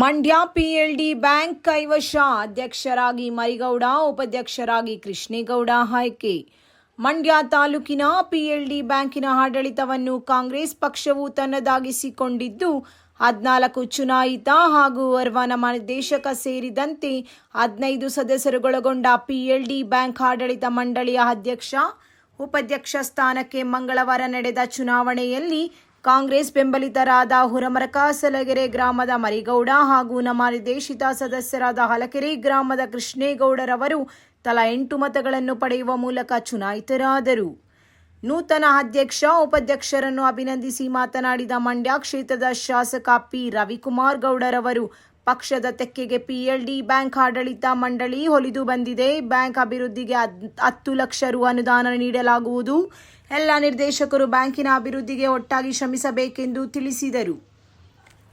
Mandya PLD bank ಕೈವಶ, ಅಧ್ಯಕ್ಷರಾಗಿ ಮರಿಗೌಡ, ಉಪಾಧ್ಯಕ್ಷರಾಗಿ ಕೃಷ್ಣೇಗೌಡ ಆಯ್ಕೆ. ಮಂಡ್ಯ ತಾಲೂಕಿನ ಪಿಎಲ್ಡಿ ಬ್ಯಾಂಕಿನ ಆಡಳಿತವನ್ನು ಕಾಂಗ್ರೆಸ್ ಪಕ್ಷವು ತನ್ನದಾಗಿಸಿಕೊಂಡಿದ್ದು, 14 ಚುನಾಯಿತ ಹಾಗೂ ಓರ್ವ ನಿರ್ದೇಶಕ ಸೇರಿದಂತೆ 15 ಸದಸ್ಯರುಗಳೊಳಗೊಂಡ ಪಿಎಲ್ಡಿ ಬ್ಯಾಂಕ್ ಆಡಳಿತ ಮಂಡಳಿಯ ಅಧ್ಯಕ್ಷ, ಉಪಾಧ್ಯಕ್ಷ ಸ್ಥಾನಕ್ಕೆ ಮಂಗಳವಾರ ನಡೆದ ಚುನಾವಣೆಯಲ್ಲಿ ಕಾಂಗ್ರೆಸ್ ಬೆಂಬಲಿತರಾದ ಹುರಮರಕಾಸಲಗೆರೆ ಗ್ರಾಮದ ಮರಿಗೌಡ ಹಾಗೂ ನಿರ್ದೇಶಿತ ಸದಸ್ಯರಾದ ಹಲಕೆರೆ ಗ್ರಾಮದ ಕೃಷ್ಣೇಗೌಡರವರು ತಲಾ 8 ಮತಗಳನ್ನು ಪಡೆಯುವ ಮೂಲಕ ಚುನಾಯಿತರಾದರು. ನೂತನ ಅಧ್ಯಕ್ಷ, ಉಪಾಧ್ಯಕ್ಷರನ್ನು ಅಭಿನಂದಿಸಿ ಮಾತನಾಡಿದ ಮಂಡ್ಯ ಕ್ಷೇತ್ರದ ಶಾಸಕ ಪಿ. ರವಿಕುಮಾರ್ ಗೌಡರವರು, ಪಕ್ಷದ ತೆಕ್ಕೆಗೆ ಪಿಎಲ್ಡಿ ಬ್ಯಾಂಕ್ ಆಡಳಿತ ಮಂಡಳಿ ಒಲಿದು ಬಂದಿದೆ. ಬ್ಯಾಂಕ್ ಅಭಿವೃದ್ಧಿಗೆ 10 ಲಕ್ಷ ರು ಅನುದಾನ ನೀಡಲಾಗುವುದು. ಎಲ್ಲ ನಿರ್ದೇಶಕರು ಬ್ಯಾಂಕಿನ ಅಭಿವೃದ್ಧಿಗೆ ಒಟ್ಟಾಗಿ ಶ್ರಮಿಸಬೇಕೆಂದು ತಿಳಿಸಿದರು.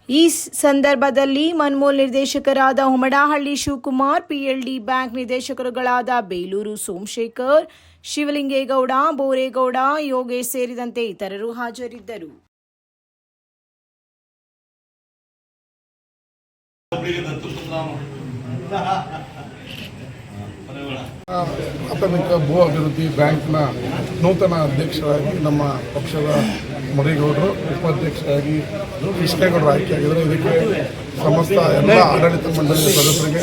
ಈ ಸಂದರ್ಭದಲ್ಲಿ ಮನ್ಮೂಲ್ ನಿರ್ದೇಶಕರಾದ ಹುಮಡಹಳ್ಳಿ ಶಿವಕುಮಾರ್, ಪಿಎಲ್ಡಿ ಬ್ಯಾಂಕ್ ನಿರ್ದೇಶಕರುಗಳಾದ ಬೇಲೂರು ಸೋಮಶೇಖರ್, ಶಿವಲಿಂಗೇಗೌಡ, ಬೋರೇಗೌಡ, ಯೋಗೇಶ್ ಸೇರಿದಂತೆ ಇತರರು ಹಾಜರಿದ್ದರು. ಪ್ರಾಥಮಿಕ ಭೂ ಅಭಿವೃದ್ಧಿ ಬ್ಯಾಂಕ್ನ ನೂತನ ಅಧ್ಯಕ್ಷರಾಗಿ ನಮ್ಮ ಪಕ್ಷದ ಮರಿಗೌಡರು, ಉಪಾಧ್ಯಕ್ಷರಾಗಿ ಕೃಷ್ಣೇಗೌಡರು ಆಯ್ಕೆಯಾಗಿದ್ದರು. ಇದಕ್ಕೆ ಸಮಸ್ತ ಎಲ್ಲ ಆಡಳಿತ ಮಂಡಳಿಯ ಸದಸ್ಯರಿಗೆ,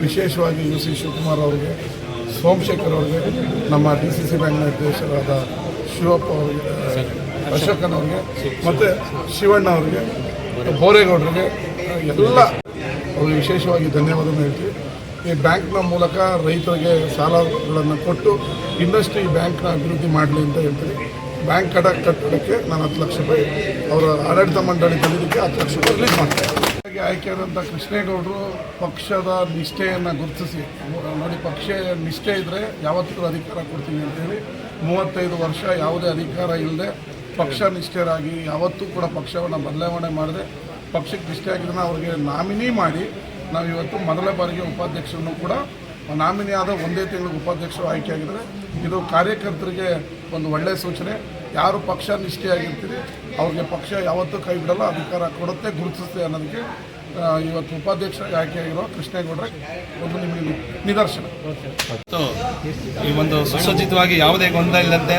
ವಿಶೇಷವಾಗಿ ಯು ಸಿ ಶಿವಕುಮಾರ್ ಅವರಿಗೆ, ಸೋಮಶೇಖರ್ ಅವರಿಗೆ, ನಮ್ಮ DCC ಬ್ಯಾಂಕ್ನ ನಿರ್ದೇಶಕರಾದ ಶಿವಪ್ಪ ಅವರಿಗೆ, ಅಶೋಕನ್ ಅವರಿಗೆ ಮತ್ತು ಶಿವಣ್ಣ ಅವರಿಗೆ, ಬೋರೇಗೌಡರಿಗೆ ಎಲ್ಲ ಅವರಿಗೆ ವಿಶೇಷವಾಗಿ ಧನ್ಯವಾದವನ್ನು ಹೇಳ್ತೀವಿ. ಈ ಬ್ಯಾಂಕ್ನ ಮೂಲಕ ರೈತರಿಗೆ ಸಾಲಗಳನ್ನು ಕೊಟ್ಟು ಇನ್ನಷ್ಟು ಈ ಬ್ಯಾಂಕ್ನ ಅಭಿವೃದ್ಧಿ ಮಾಡಲಿ ಅಂತ ಹೇಳ್ತೀವಿ. ಬ್ಯಾಂಕ್ ಕಟ್ಟಡಕ್ಕೆ ನಾನು 10 ಲಕ್ಷ ರೂಪಾಯಿ ಅವರ ಆಡಳಿತ ಮಂಡಳಿ ತಂದಿದ್ದಕ್ಕೆ 10 ಲಕ್ಷ ರೂಪಾಯಿ ರಿಲೀಸ್ ಮಾಡ್ತಾರೆ. ಆಯ್ಕೆಯಾದಂಥ ಕೃಷ್ಣೇಗೌಡರು ಪಕ್ಷದ ನಿಷ್ಠೆಯನ್ನು ಗುರುತಿಸಿ ನೋಡಿ, ಪಕ್ಷ ನಿಷ್ಠೆ ಇದ್ದರೆ ಯಾವತ್ತೂ ಅಧಿಕಾರ ಕೊಡ್ತೀವಿ ಅಂತೇಳಿ 35 ವರ್ಷ ಯಾವುದೇ ಅಧಿಕಾರ ಇಲ್ಲದೆ ಪಕ್ಷ ನಿಷ್ಠರಾಗಿ ಯಾವತ್ತೂ ಕೂಡ ಪಕ್ಷವನ್ನು ಬದಲಾವಣೆ ಮಾಡದೆ ಪಕ್ಷಕ್ಕೆ ನಿಷ್ಠೆ ಆಗಿದ್ದನ್ನು ಅವರಿಗೆ ನಾಮಿನಿ ಮಾಡಿ ನಾವು ಇವತ್ತು ಮೊದಲ ಬಾರಿಗೆ ಉಪಾಧ್ಯಕ್ಷರನ್ನು ಕೂಡ ನಾಮಿನಿ ಆದ 1 ತಿಂಗಳಿಗೆ ಉಪಾಧ್ಯಕ್ಷರು ಆಯ್ಕೆಯಾಗಿದ್ದಾರೆ. ಇದು ಕಾರ್ಯಕರ್ತರಿಗೆ ಒಂದು ಒಳ್ಳೆಯ ಸೂಚನೆ. ಯಾರು ಪಕ್ಷ ನಿಷ್ಠೆಯಾಗಿರ್ತೀರಿ ಅವ್ರಿಗೆ ಪಕ್ಷ ಯಾವತ್ತೂ ಕೈ ಬಿಡಲ್ಲ, ಅಧಿಕಾರ ಕೊಡುತ್ತೆ, ಗುರುತಿಸುತ್ತೆ ಅನ್ನೋದಕ್ಕೆ ಇವತ್ತು ಉಪಾಧ್ಯಕ್ಷರಾಗಿ ಆಯ್ಕೆಯಾಗಿರೋ ಕೃಷ್ಣೇಗೌಡರ ಒಂದು ನಿಮಗೆ ನಿದರ್ಶನ. ಈ ಒಂದು ಸುಸಜ್ಜಿತವಾಗಿ ಯಾವುದೇ ಗೊಂದಲ ಇಲ್ಲದಂತೆ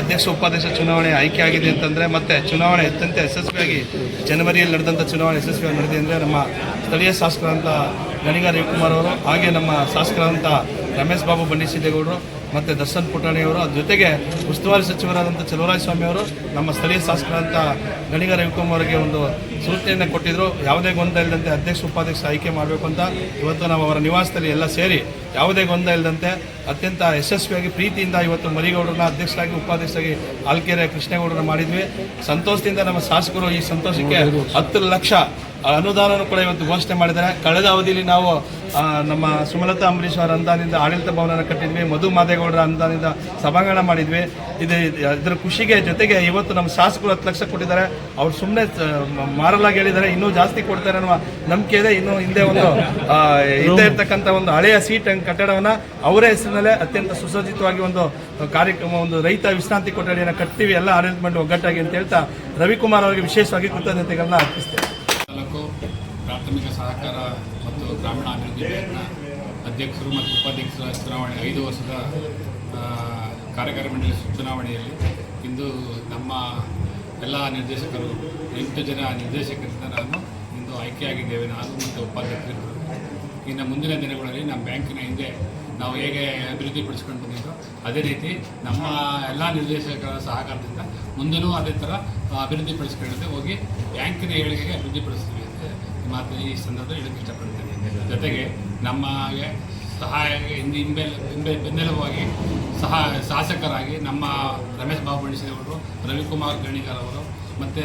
ಅಧ್ಯಕ್ಷ ಉಪಾಧ್ಯಕ್ಷ ಚುನಾವಣೆ ಆಯ್ಕೆಯಾಗಿದೆ ಅಂತಂದರೆ, ಮತ್ತು ಚುನಾವಣೆ ಅತ್ಯಂತ ಯಶಸ್ವಿಯಾಗಿ ಜನವರಿಯಲ್ಲಿ ನಡೆದಂಥ ಚುನಾವಣೆ ಯಶಸ್ವಿಯಾಗಿ ನಡೆದಿದೆ ಅಂದರೆ ನಮ್ಮ ಸ್ಥಳೀಯ ಶಾಸಕರಂಥ ಗಣಿಗಾರ ರವಿಕುಮಾರ್ ಅವರು, ಹಾಗೆ ನಮ್ಮ ಶಾಸಕರಂಥ ರಮೇಶ್ ಬಾಬು ಬಂಡಿಸಿದ್ದೇಗೌಡರು ಮತ್ತು ದರ್ಶನ್ ಪುಟಾಣಿಯವರು, ಅದ್ರ ಜೊತೆಗೆ ಉಸ್ತುವಾರಿ ಸಚಿವರಾದಂಥ ಚಲುವರಾಯಸ್ವಾಮಿ ಅವರು ನಮ್ಮ ಸ್ಥಳೀಯ ಶಾಸಕರಂಥ ಗಣಿಗಾರ ರವಿಕುಮಾರ್ ಅವರಿಗೆ ಒಂದು ಸೂಚನೆಯನ್ನು ಕೊಟ್ಟಿದ್ದರು. ಯಾವುದೇ ಗೊಂದಲ ಇಲ್ಲದಂತೆ ಅಧ್ಯಕ್ಷ ಉಪಾಧ್ಯಕ್ಷ ಆಯ್ಕೆ ಮಾಡಬೇಕು ಅಂತ ಇವತ್ತು ನಾವು ಅವರ ನಿವಾಸದಲ್ಲಿ ಎಲ್ಲ ಸೇರಿ ಯಾವುದೇ ಗೊಂದಲ ಇಲ್ಲದಂತೆ ಅತ್ಯಂತ ಯಶಸ್ವಿಯಾಗಿ ಪ್ರೀತಿಯಿಂದ ಇವತ್ತು ಮರಿಗೌಡರನ್ನ ಅಧ್ಯಕ್ಷರಾಗಿ ಉಪಾಧ್ಯಕ್ಷರಾಗಿ ಆಲ್ಕೆರೆ ಕೃಷ್ಣೇಗೌಡರನ್ನ ಮಾಡಿದ್ವಿ. ಸಂತೋಷದಿಂದ ನಮ್ಮ ಶಾಸಕರು ಈ ಸಂತೋಷಕ್ಕೆ 10 ಲಕ್ಷ ಅನುದಾನವನ್ನು ಕೂಡ ಇವತ್ತು ಘೋಷಣೆ ಮಾಡಿದ್ದಾರೆ. ಕಳೆದ ಅವಧಿಯಲ್ಲಿ ನಾವು ನಮ್ಮ ಸುಮಲತಾ ಅಂಬರೀಶ್ ಅವರ ಅನುದಾನದಿಂದ ಆಡಳಿತ ಭವನವನ್ನು ಕಟ್ಟಿದ್ವಿ, ಮಧು ಮಾದೇಗೌಡರ ಅನುದಾನದಿಂದ ಸಭಾಂಗಣ ಮಾಡಿದ್ವಿ. ಇದರ ಖುಷಿಗೆ ಜೊತೆಗೆ ಇವತ್ತು ನಮ್ಮ ಶಾಸಕರು 10 ಲಕ್ಷ ಕೊಟ್ಟಿದ್ದಾರೆ. ಅವ್ರು ಸುಮ್ಮನೆ ಮಾರಲಾಗಿ ಹೇಳಿದ್ದಾರೆ, ಇನ್ನೂ ಜಾಸ್ತಿ ಕೊಡ್ತಾರೆ ಅನ್ನುವ ನಂಬಿಕೆ ಇದೆ. ಇನ್ನು ಹಿಂದೆ ಒಂದು ಇದ್ದೇ ಇರ್ತಕ್ಕಂಥ ಒಂದು ಹಳೆಯ ಸೀಟ್ ಕಟ್ಟಡವನ್ನು ಅವರ ಹೆಸರಿನಲ್ಲೇ ಅತ್ಯಂತ ಸುಸಜ್ಜಿತವಾಗಿ ಒಂದು ಕಾರ್ಯಕ್ರಮ, ಒಂದು ರೈತ ವಿಶ್ರಾಂತಿ ಕೊಠಡಿಯನ್ನು ಕಟ್ತೀವಿ ಎಲ್ಲ ಆಡಳಿತ ಮಂಡಳಿ ಒಗ್ಗಟ್ಟಾಗಿ ಅಂತ ಹೇಳ್ತಾ ರವಿಕುಮಾರ್ ಅವರಿಗೆ ವಿಶೇಷವಾಗಿ ಕೃತಜ್ಞತೆಗಳನ್ನ ಅರ್ಪಿಸ್ತೇವೆ. ಪ್ರಾಥಮಿಕ ಸಹಕಾರ ಮತ್ತು ಗ್ರಾಮೀಣ ಅಭಿವೃದ್ಧಿ ಬ್ಯಾಂಕ್ನ ಅಧ್ಯಕ್ಷರು ಮತ್ತು ಉಪಾಧ್ಯಕ್ಷರ ಚುನಾವಣೆ 5 ವರ್ಷದ ಕಾರ್ಯಕಾರಿ ಮಂಡಳಿ ಚುನಾವಣೆಯಲ್ಲಿ ಇಂದು ನಮ್ಮ ಎಲ್ಲ ನಿರ್ದೇಶಕರು 8 ಜನ ನಿರ್ದೇಶಕರಿಂದ ನಾನು ಇಂದು ಆಯ್ಕೆಯಾಗಿದ್ದೇವೆ. ನಾನು ಮತ್ತು ಉಪಾಧ್ಯಕ್ಷರು ಇನ್ನು ಮುಂದಿನ ದಿನಗಳಲ್ಲಿ ನಮ್ಮ ಬ್ಯಾಂಕಿನ ಹಿಂದೆ ನಾವು ಹೇಗೆ ಅಭಿವೃದ್ಧಿಪಡಿಸ್ಕೊಂಡು ಬಂದಿದ್ದೋ ಅದೇ ರೀತಿ ನಮ್ಮ ಎಲ್ಲ ನಿರ್ದೇಶಕರ ಸಹಕಾರದಿಂದ ಮುಂದೆನೂ ಅದೇ ಥರ ಅಭಿವೃದ್ಧಿಪಡಿಸ್ಕೊಳ್ಳದೆ ಹೋಗಿ ಬ್ಯಾಂಕಿನ ಏಳಿಗೆಗೆ ಅಭಿವೃದ್ಧಿಪಡಿಸ್ತೀವಿ ಅಂತ ಮಾತು ಈ ಸಂದರ್ಭದಲ್ಲಿ ಹೇಳಕ್ಕೆ ಇಷ್ಟಪಡ್ತೇನೆ. ಜೊತೆಗೆ ನಮಗೆ ಸಹಾಯ ಬೆನ್ನೆಲುಬಾಗಿ ಶಾಸಕರಾಗಿ ನಮ್ಮ ರಮೇಶ್ ಬಾಬು ಬಂಡಿಸಿದವರು, ರವಿಕುಮಾರ್ ಗಣಿಗಾರ್ ಅವರು ಮತ್ತು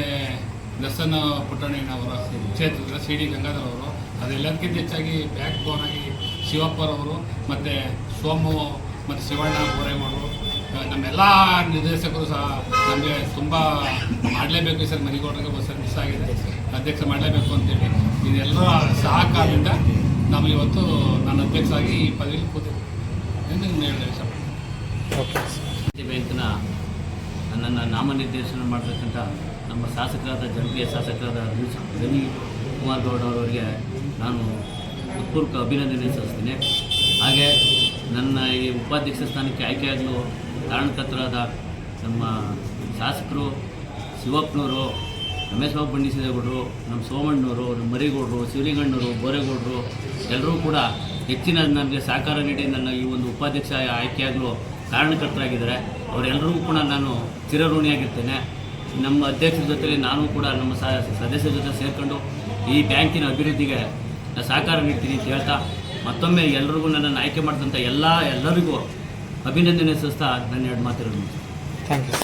ದರ್ಶನ್ ಪುಟ್ಟಣ್ಣನವರ ಕ್ಷೇತ್ರದ CD ಗಂಗಾಧರ್ ಅವರು, ಅದೆಲ್ಲದಕ್ಕಿಂತ ಹೆಚ್ಚಾಗಿ ಬ್ಯಾಕ್ ಬೋನ್ ಆಗಿ ಶಿವಪ್ಪರವರು ಮತ್ತು ಸೋಮು ಮತ್ತು ಶಿವಣ್ಣ ಬೋರೇಗೌಡರು, ನಮ್ಮೆಲ್ಲ ನಿರ್ದೇಶಕರು ಸಹ ನಮಗೆ ತುಂಬ ಮಾಡಲೇಬೇಕು ಈ ಸರ್ ಮರಿಗೌಡರಿಗೆ ಸರ್ ಮಿಸ್ ಆಗಿದೆ, ಅಧ್ಯಕ್ಷ ಮಾಡಲೇಬೇಕು ಅಂತೇಳಿ ಇದೆಲ್ಲರ ಸಹಕಾರದಿಂದ ನಾವು ಇವತ್ತು ನಾನು ಅಧ್ಯಕ್ಷರಾಗಿ ಈ ಪದವಿಯಲ್ಲಿ ಕೂತಿದ್ದೆ ಎಂದು ಹೇಳಲು ಇಷ್ಟಪಡ್ತೀನಿ. ಬ್ಯಾಂಕ್ನ ನನ್ನನ್ನು ನಾಮನಿರ್ದೇಶನ ಮಾಡತಕ್ಕಂಥ ನಮ್ಮ ಶಾಸಕರಾದ ಜನಪ್ರಿಯ ಶಾಸಕರಾದ ಕುಮಾರ್ ಗೌಡ ಅವರಿಗೆ ನಾನು ಹೃತ್ಪೂರ್ವಕ ಅಭಿನಂದನೆ ಸಲ್ಲಿಸ್ತೀನಿ. ಹಾಗೆ ನನ್ನ ಈ ಉಪಾಧ್ಯಕ್ಷ ಸ್ಥಾನಕ್ಕೆ ಆಯ್ಕೆಯಾಗಲು ಕಾರಣಕರ್ತರಾದ ನಮ್ಮ ಶಾಸಕರು ಶಿವಪ್ಪನವರು, ರಮೇಶ್ ಬಾಬು ಬಂಡಿಸಿದೇಗೌಡರು, ನಮ್ಮ ಸೋಮಣ್ಣವರು, ನಮ್ಮ ಮರಿಗೌಡರು, ಶಿವಲಿಂಗಣ್ಣವರು, ಬೋರೇಗೌಡರು ಎಲ್ಲರೂ ಕೂಡ ಹೆಚ್ಚಿನ ನನಗೆ ಸಹಕಾರ ನೀಡಿ ನನ್ನ ಈ ಒಂದು ಉಪಾಧ್ಯಕ್ಷ ಆಯ್ಕೆಯಾಗಲು ಕಾರಣಕರ್ತರಾಗಿದ್ದಾರೆ. ಅವರೆಲ್ಲರಿಗೂ ಕೂಡ ನಾನು ಚಿರಋಣಿಯಾಗಿರ್ತೇನೆ. ನಮ್ಮ ಅಧ್ಯಕ್ಷರ ಜೊತೆಲಿ ನಾನು ಕೂಡ ನಮ್ಮ ಸದಸ್ಯರ ಜೊತೆ ಸೇರಿಕೊಂಡು ಈ ಬ್ಯಾಂಕಿನ ಅಭಿವೃದ್ಧಿಗೆ ಸಹಕಾರ ನೀಡ್ತೀನಿ ಅಂತ ಹೇಳ್ತಾ ಮತ್ತೊಮ್ಮೆ ಎಲ್ಲರಿಗೂ ನನ್ನನ್ನು ಆಯ್ಕೆ ಮಾಡಿದಂಥ ಎಲ್ಲರಿಗೂ ಅಭಿನಂದನೆ ಸಲ್ಲಿಸ್ತಾ ನನ್ನ ಎರಡು ಮಾತುಗಳನ್ನು